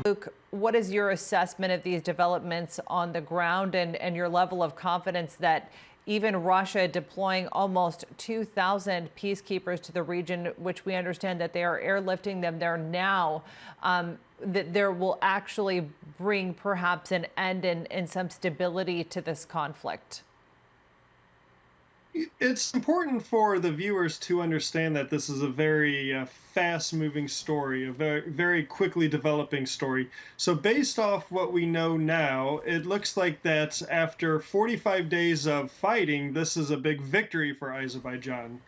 Luke, what is your assessment of these developments on the ground and your level of confidence that even Russia deploying almost 2,000 peacekeepers to the region, which we understand that they are airlifting them there now, that there will actually bring perhaps an end and some stability to this conflict? It's important for the viewers to understand that this is a very fast-moving story, a very quickly developing story. So based off what we know now, it looks like that after 45 days of fighting, this is a big victory for Azerbaijan.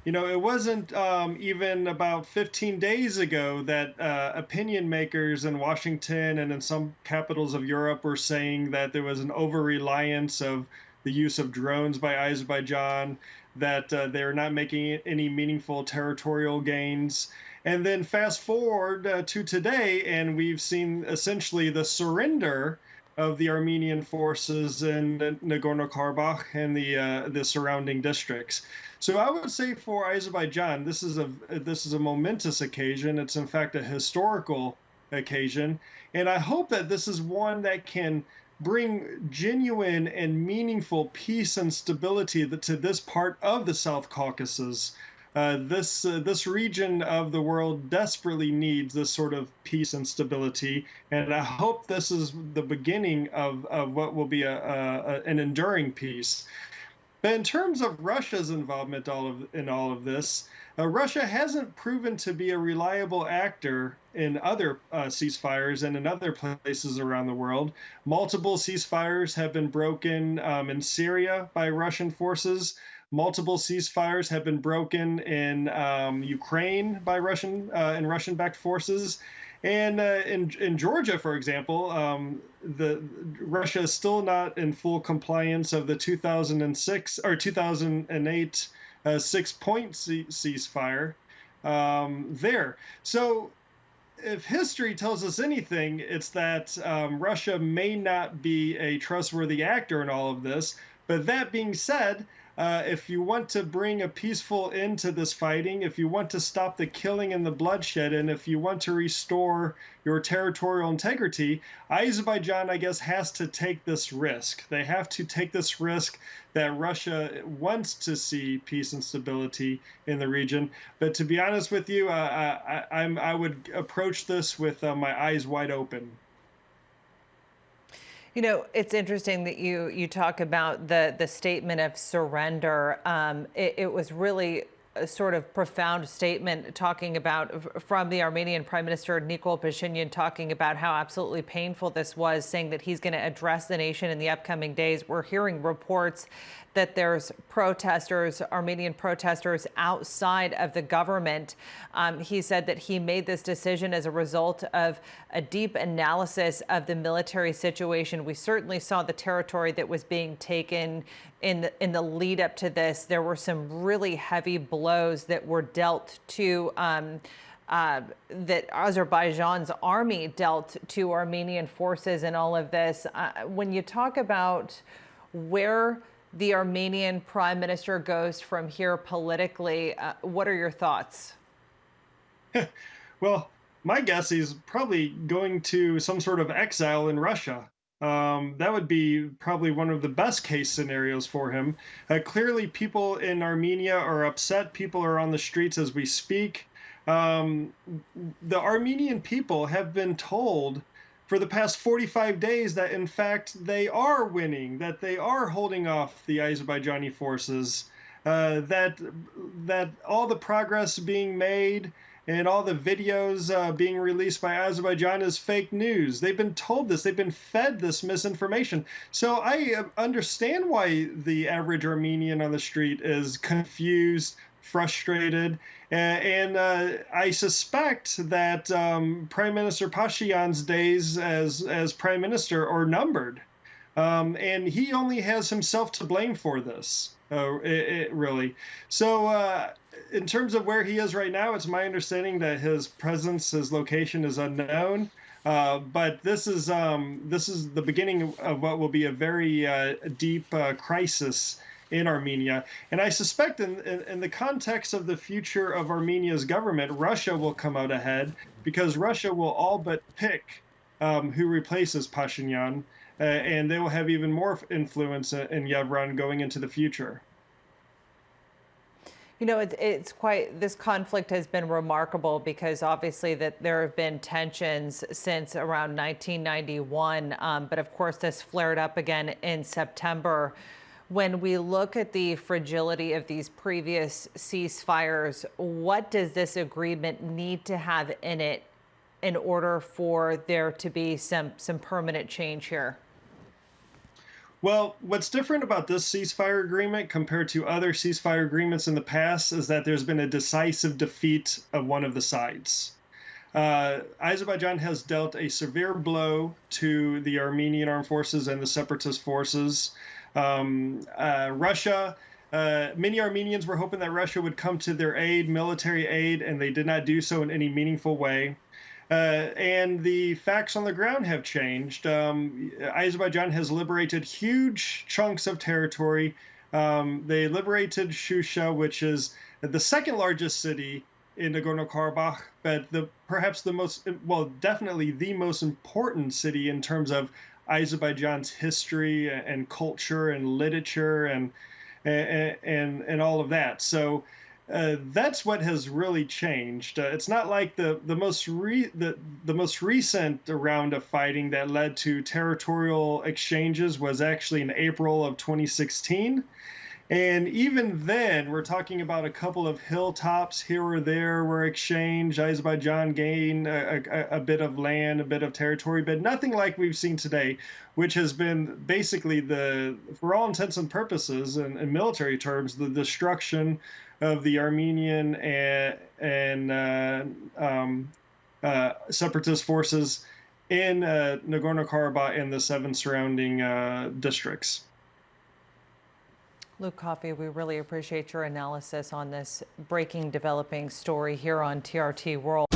You know, it wasn't even about 15 days ago that opinion makers in Washington and in some capitals of Europe were saying that there was an over-reliance of the use of drones by Azerbaijan, that they're not making any meaningful territorial gains. And then fast forward to today, and we've seen essentially the surrender of the Armenian forces in Nagorno-Karabakh and the surrounding districts. So I would say for Azerbaijan, this is a momentous occasion. It's in fact a historical occasion, and I hope that this is one that can bring genuine and meaningful peace and stability to this part of the South Caucasus. This region of the world desperately needs this sort of peace and stability, and I hope this is the beginning of what will be an enduring peace. But in terms of Russia's involvement in all of this, Russia hasn't proven to be a reliable actor in other ceasefires and in other places around the world. Multiple ceasefires have been broken in Syria by Russian forces. Multiple ceasefires have been broken in Ukraine by Russian-backed forces. And in Georgia, for example, Russia is still not in full compliance of the 2006 or 2008 6-point ceasefire there. So if history tells us anything, it's that Russia may not be a trustworthy actor in all of this. But that being said, if you want to bring a peaceful end to this fighting, if you want to stop the killing and the bloodshed, and if you want to restore your territorial integrity, Azerbaijan, I guess, has to take this risk. They have to take this risk that Russia wants to see peace and stability in the region. But to be honest with you, I would approach this with my eyes wide open. You know, it's interesting that you talk about the statement of surrender. It was really a sort of profound statement talking about from the Armenian Prime Minister Nikol Pashinyan, talking about how absolutely painful this was, saying that he's going to address the nation in the upcoming days. We're hearing reports that there's protesters, Armenian protesters outside of the government. He said that he made this decision as a result of a deep analysis of the military situation. We certainly saw the territory that was being taken in the lead up to this. There were some really heavy blows that were dealt to that Azerbaijan's army dealt to Armenian forces in all of this. When you talk about where the Armenian prime minister goes from here politically, what are your thoughts? Well, my guess is probably going to some sort of exile in Russia. That would be probably one of the best case scenarios for him. Clearly, people in Armenia are upset. People are on the streets as we speak. The Armenian people have been told for the past 45 days that, in fact, they are winning, that they are holding off the Azerbaijani forces, that all the progress being made and all the videos being released by Azerbaijan is fake news. They've been told this. They've been fed this misinformation. So I understand why the average Armenian on the street is confused, frustrated, and I suspect that Prime Minister Pashinyan's days as prime minister are numbered, and he only has himself to blame for this. Really. So in terms of where he is right now, it's my understanding that his presence, his location is unknown. But this is the beginning of what will be a very deep crisis in Armenia. And I suspect in the context of the future of Armenia's government, Russia will come out ahead, because Russia will all but pick who replaces Pashinyan, and they will have even more influence in Yerevan going into the future. You know, it's quite, this conflict has been remarkable because obviously that there have been tensions since around 1991. But of course, this flared up again in September. When we look at the fragility of these previous ceasefires, what does this agreement need to have in it in order for there to be some permanent change here? Well, what's different about this ceasefire agreement compared to other ceasefire agreements in the past is that there's been a decisive defeat of one of the sides. Azerbaijan has dealt a severe blow to the Armenian armed forces and the separatist forces. Russia, many Armenians were hoping that Russia would come to their aid, military aid, and they did not do so in any meaningful way. And the facts on the ground have changed. Azerbaijan has liberated huge chunks of territory. They liberated Shusha, which is the second largest city in Nagorno-Karabakh, but perhaps the most, well, definitely the most important city in terms of Azerbaijan's history and culture and literature and all of that. So that's what has really changed. It's not like the most recent round of fighting that led to territorial exchanges was actually in April of 2016. And even then, we're talking about a couple of hilltops here or there were exchanged. Azerbaijan gained a bit of land, a bit of territory, but nothing like we've seen today, which has been basically for all intents and purposes, in military terms, the destruction of the Armenian and separatist forces in Nagorno-Karabakh and the 7 surrounding districts. Luke Coffey, we really appreciate your analysis on this breaking, developing story here on TRT World.